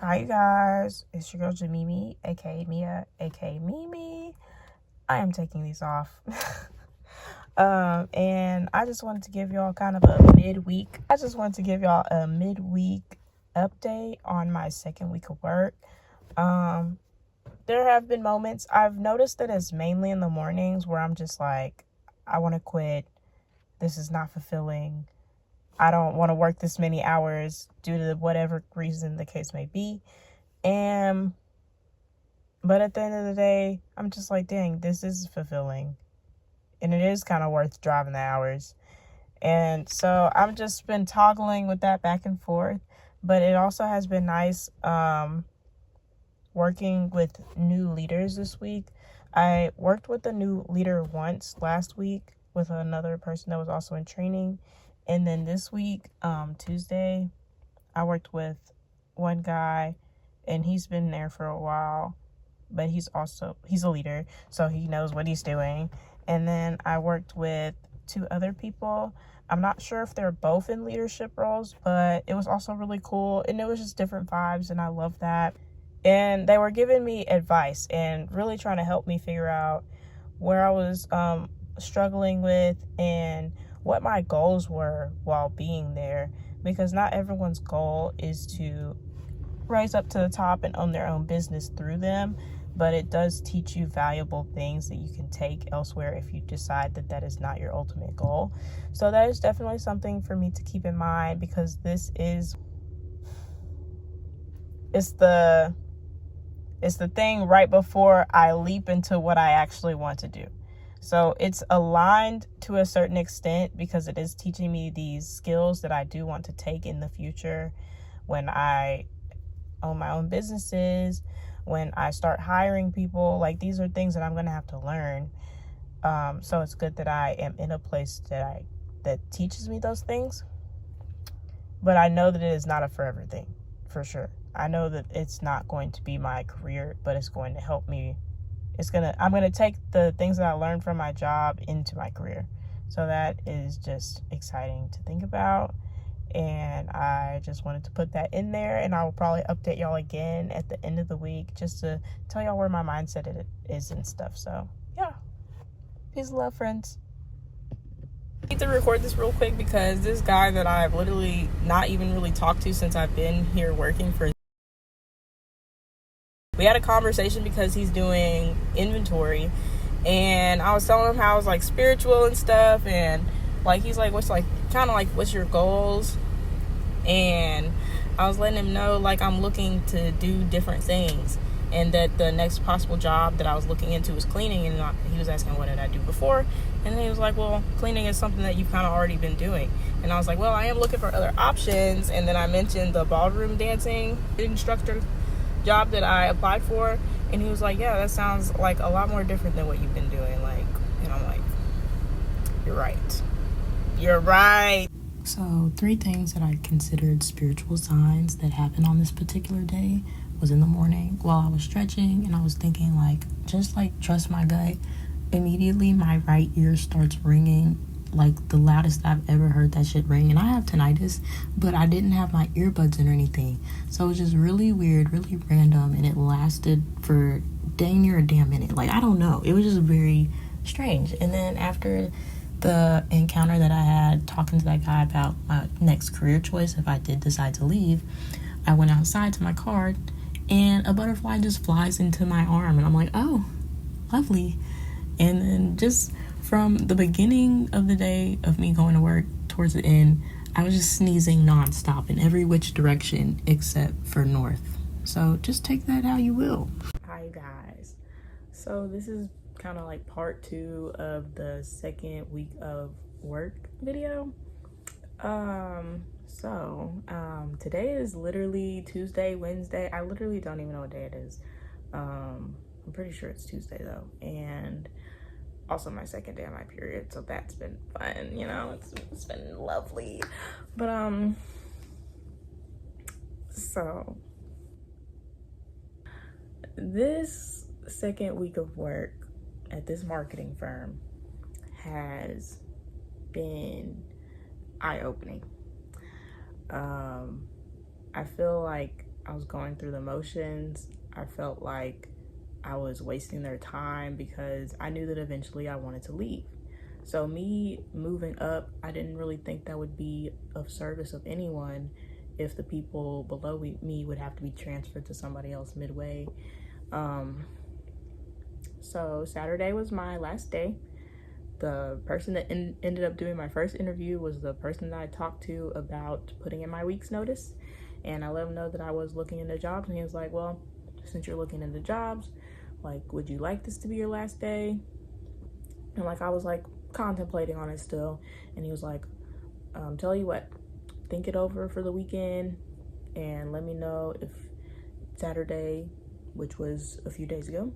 Hi, you guys. It's your girl Jamimi, aka Mia, aka Mimi. I am taking these off. And I just wanted to give y'all kind of a midweek. Update on my second week of work. There have been moments I've noticed that it's mainly in the mornings where I'm just like, I want to quit. This is not fulfilling. I don't want to work this many hours due to whatever reason the case may be. But at the end of the day, I'm just like, dang, this is fulfilling. And it is kind of worth driving the hours. And so I've just been toggling with that back and forth. But it also has been nice working with new leaders this week. I worked with a new leader once last week with another person that was also in training. And then this week, Tuesday, I worked with one guy, and he's been there for a while, but he's a leader, so he knows what he's doing. And then I worked with two other people. I'm not sure if they're both in leadership roles, but it was also really cool, and it was just different vibes, and I love that. And they were giving me advice and really trying to help me figure out where I was struggling with and what my goals were while being there, because not everyone's goal is to rise up to the top and own their own business through them, but it does teach you valuable things that you can take elsewhere if you decide that that is not your ultimate goal. So that is definitely something for me to keep in mind, because it's the thing right before I leap into what I actually want to do. So it's aligned to a certain extent because it is teaching me these skills that I do want to take in the future when I own my own businesses, when I start hiring people. Like, these are things that I'm going to have to learn. So it's good that I am in a place that teaches me those things. But I know that it is not a forever thing, for sure. I know that it's not going to be my career, but it's going to help me. I'm going to take the things that I learned from my job into my career. So that is just exciting to think about. And I just wanted to put that in there, and I will probably update y'all again at the end of the week just to tell y'all where my mindset is and stuff. So yeah, peace and love, friends. I need to record this real quick because this guy that I've literally not even really talked to since I've been here working for, we had a conversation because he's doing inventory, and I was telling him how I was like spiritual and stuff, and like he's like, what's your goals? And I was letting him know, like, I'm looking to do different things, and that the next possible job that I was looking into was cleaning. And he was asking, what did I do before? And then he was like, well, cleaning is something that you've kind of already been doing. And I was like, well, I am looking for other options. And then I mentioned the ballroom dancing instructor job that I applied for, and he was like, yeah, that sounds like a lot more different than what you've been doing. Like, and I'm like, you're right. So 3 things that I considered spiritual signs that happened on this particular day was in the morning while I was stretching, and I was thinking, like, just like trust my gut. Immediately my right ear starts ringing, like the loudest I've ever heard that shit ring. And I have tinnitus, but I didn't have my earbuds in or anything. So it was just really weird, really random, and it lasted for dang near a damn minute. Like, I don't know. It was just very strange. And then after the encounter that I had talking to that guy about my next career choice, if I did decide to leave, I went outside to my car, and a butterfly just flies into my arm, and I'm like, oh, lovely. And then just from the beginning of the day of me going to work towards the end, I was just sneezing nonstop in every which direction except for north. So just take that how you will. Hi guys. So this is kind of like part 2 of the second week of work video. Today is literally Tuesday, Wednesday. I literally don't even know what day it is. I'm pretty sure it's Tuesday though. And also my second day of my period, so that's been fun, you know. It's been lovely. But so this second week of work at this marketing firm has been eye-opening. I feel like I was going through the motions. I felt like I was wasting their time because I knew that eventually I wanted to leave. So me moving up, I didn't really think that would be of service of anyone if the people below me would have to be transferred to somebody else midway. So Saturday was my last day. The person that ended up doing my first interview was the person that I talked to about putting in my week's notice. And I let him know that I was looking into jobs. And he was like, well, since you're looking into jobs, like, would you like this to be your last day? And like, I was like contemplating on it still. And he was like, tell you what, think it over for the weekend and let me know if Saturday, which was a few days ago,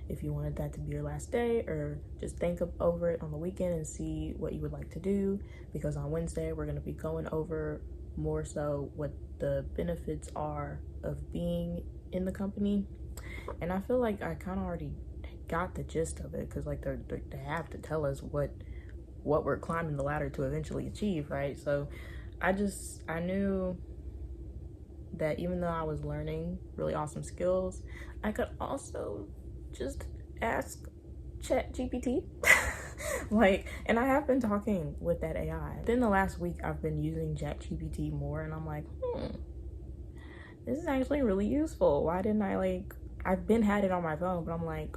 if you wanted that to be your last day, or just think over it on the weekend and see what you would like to do, because on Wednesday we're going to be going over more so what the benefits are of being in the company. And I feel like I kind of already got the gist of it, because like they have to tell us what we're climbing the ladder to eventually achieve, right? So I knew that even though I was learning really awesome skills, I could also just ask ChatGPT. Like, and I have been talking with that AI. Then the last week I've been using ChatGPT more, and I'm like, this is actually really useful. Why didn't I've been had it on my phone, but I'm like,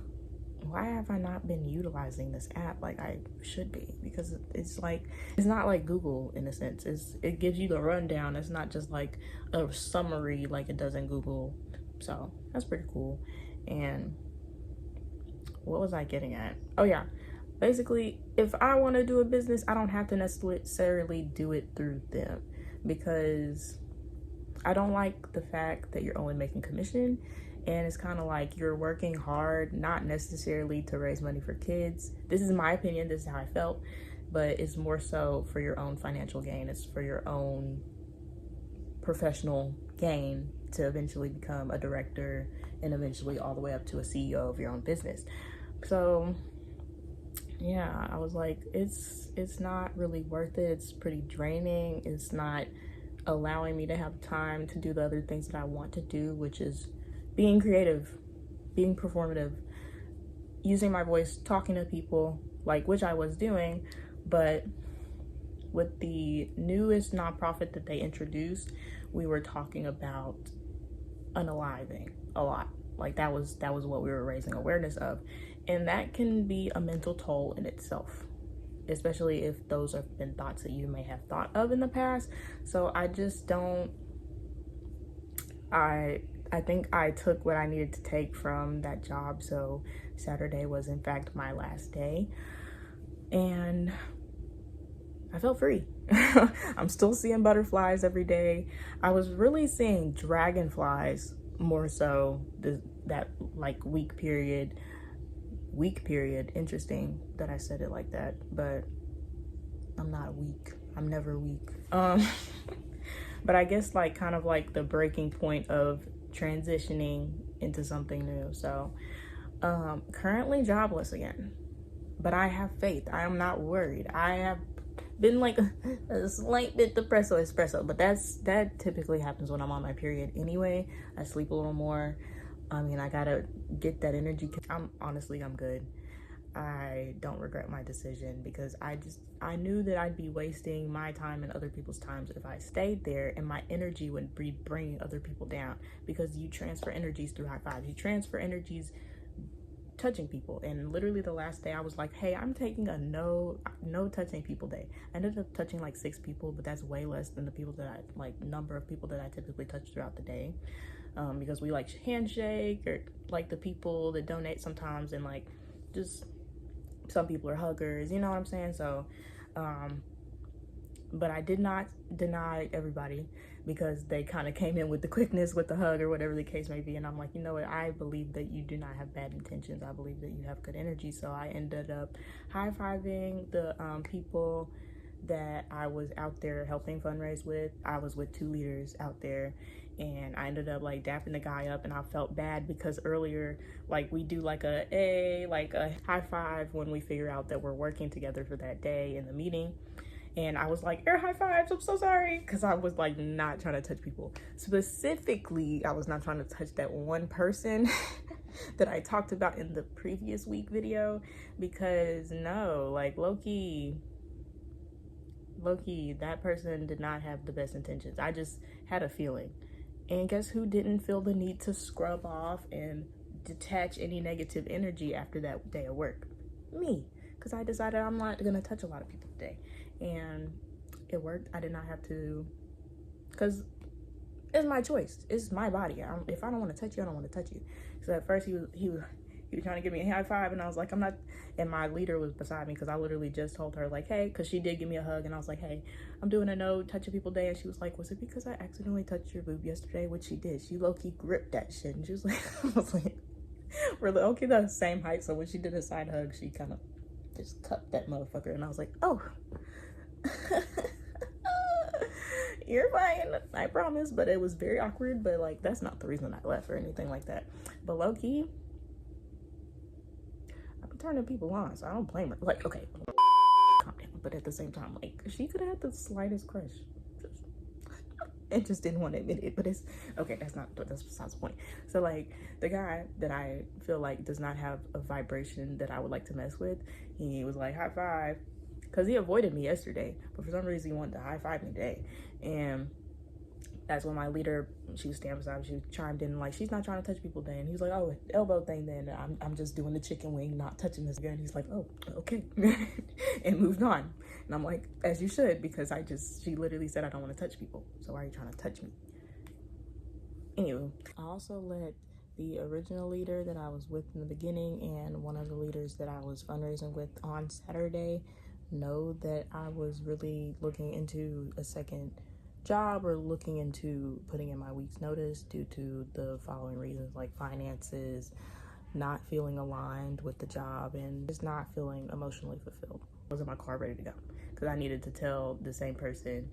why have I not been utilizing this app like I should be? Because it's not like Google in a sense. It gives you the rundown. It's not just like a summary like it does in Google. So that's pretty cool. And what was I getting at? Oh yeah, basically, if I want to do a business, I don't have to necessarily do it through them, because I don't like the fact that you're only making commission. And it's kind of like you're working hard, not necessarily to raise money for kids. This is my opinion, this is how I felt, but it's more so for your own financial gain. It's for your own professional gain to eventually become a director and eventually all the way up to a CEO of your own business. So yeah, I was like, it's not really worth it. It's pretty draining. It's not allowing me to have time to do the other things that I want to do, which is being creative, being performative, using my voice, talking to people, like, which I was doing. But with the newest nonprofit that they introduced, we were talking about unaliving a lot. Like that was what we were raising awareness of. And that can be a mental toll in itself, especially if those have been thoughts that you may have thought of in the past. So I just don't, I think I took what I needed to take from that job. So Saturday was in fact my last day, and I felt free. I'm still seeing butterflies every day. I was really seeing dragonflies more so that like week period. Interesting that I said it like that, but I'm not weak. I'm never weak. But I guess like kind of like the breaking point of transitioning into something new. So currently jobless again, but I have faith. I am not worried. I have been like a slight bit espresso, but that typically happens when I'm on my period anyway. I sleep a little more. I mean, I gotta get that energy. I'm good. I don't regret my decision, because I knew that I'd be wasting my time and other people's times if I stayed there, and my energy would be bringing other people down, because you transfer energies through high fives. You transfer energies touching people. And literally the last day I was like, hey, I'm taking a no touching people day. I ended up touching like 6 people, but that's way less than the people that number of people that I typically touch throughout the day. Because we like handshake, or like the people that donate sometimes, and like just some people are huggers, you know what I'm saying? So but I did not deny everybody, because they kind of came in with the quickness with the hug or whatever the case may be. And I'm like, you know what, I believe that you do not have bad intentions. I believe that you have good energy. So I ended up high-fiving the people that I was out there helping fundraise with. I was with 2 leaders out there, and I ended up like dapping the guy up, and I felt bad because earlier, like, we do like a high five when we figure out that we're working together for that day in the meeting. And I was like, air high fives, I'm so sorry. Because I was like not trying to touch people. Specifically, I was not trying to touch that one person that I talked about in the previous week video. Because no, like low-key, that person did not have the best intentions. I just had a feeling. And guess who didn't feel the need to scrub off and detach any negative energy after that day of work? Me. Because I decided I'm not going to touch a lot of people today. And it worked. I did not have to, because it's my choice. It's my body. If I don't want to touch you, I don't want to touch you. So at first he was trying to give me a high five, and I was like, I'm not. And my leader was beside me because I literally just told her like, hey, because she did give me a hug, and I was like, hey, I'm doing a no touching people day. And she was like, was it because I accidentally touched your boob yesterday? Which she did. She low-key gripped that shit, and she was like, I was like, we're okay, the same height. So when she did a side hug, she kind of just cupped that motherfucker, and I was like, oh. You're fine, I promise. But it was very awkward, but like that's not the reason I left or anything like that. But low-key, I've been turning people on, so I don't blame her. Like, okay, calm down. But at the same time, like, she could have had the slightest crush, and just didn't want to admit it. But it's okay, that's besides the point. So like the guy that I feel like does not have a vibration that I would like to mess with, he was like, high five. Because he avoided me yesterday, but for some reason he wanted to high five me today. And that's when my leader, she was standing beside me, she chimed in like, she's not trying to touch people today. And he's like, oh, elbow thing then. I'm just doing the chicken wing, not touching this again. And he's like, oh, okay. And moved on. And I'm like, as you should, because she literally said I don't want to touch people. So why are you trying to touch me? Anyway, I also let the original leader that I was with in the beginning and one of the leaders that I was fundraising with on Saturday know that I was really looking into a second job or looking into putting in my week's notice due to the following reasons, like finances, not feeling aligned with the job, and just not feeling emotionally fulfilled. I was in my car ready to go because I needed to tell the same person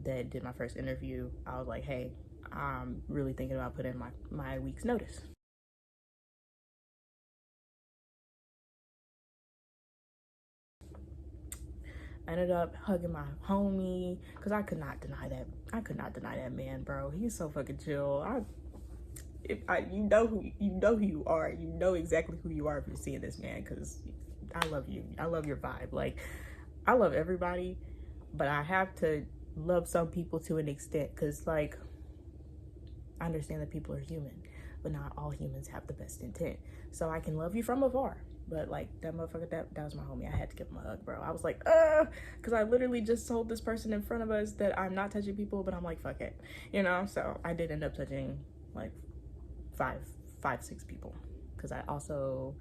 that did my first interview. I was like, hey, I'm really thinking about putting in my week's notice. I ended up hugging my homie because I could not deny that man, bro. He's so fucking chill. You know who you are. You know exactly who you are if you're seeing this man, because I love you. I love your vibe. Like, I love everybody, but I have to love some people to an extent, because like, I understand that people are human, but not all humans have the best intent. So I can love you from afar. But like that motherfucker, that was my homie. I had to give him a hug, bro. I was like, because I literally just told this person in front of us that I'm not touching people, but I'm like, fuck it, you know? So I did end up touching like five, six people, because I also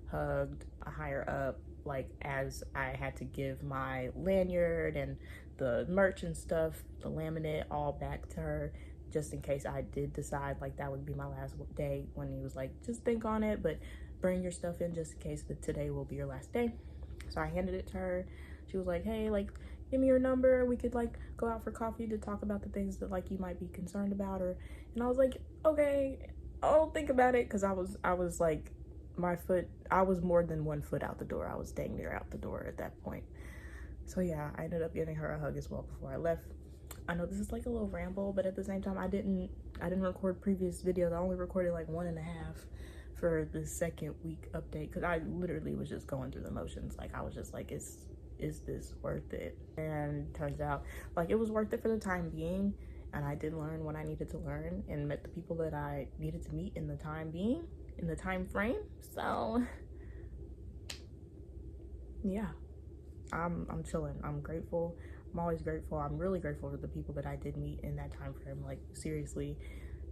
hugged a higher up, like as I had to give my lanyard and the merch and stuff, the laminate, all back to her, just in case I did decide like that would be my last day, when he was like, just think on it, but bring your stuff in just in case that today will be your last day. So I handed it to her. She was like, hey, like, give me your number, we could like go out for coffee to talk about the things that like you might be concerned about. And I was like, okay, I'll think about it, because I was like, I was more than 1 foot out the door. I was dang near out the door at that point. So yeah, I ended up giving her a hug as well before I left. I know this is like a little ramble, but at the same time, I didn't record previous videos. I only recorded like 1.5 for the second week update, because I literally was just going through the motions. Like, I was just like, is this worth it? And turns out like it was worth it for the time being, and I did learn what I needed to learn and met the people that I needed to meet in the time frame. So yeah, I'm chilling. I'm grateful. I'm always grateful. I'm really grateful for the people that I did meet in that time frame. Like, seriously,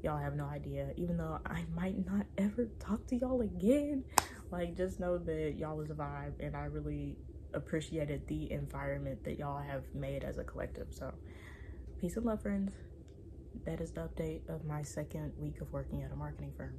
y'all have no idea. Even though I might not ever talk to y'all again, like, just know that y'all was a vibe, and I really appreciated the environment that y'all have made as a collective. So peace and love, friends. That is the update of my second week of working at a marketing firm.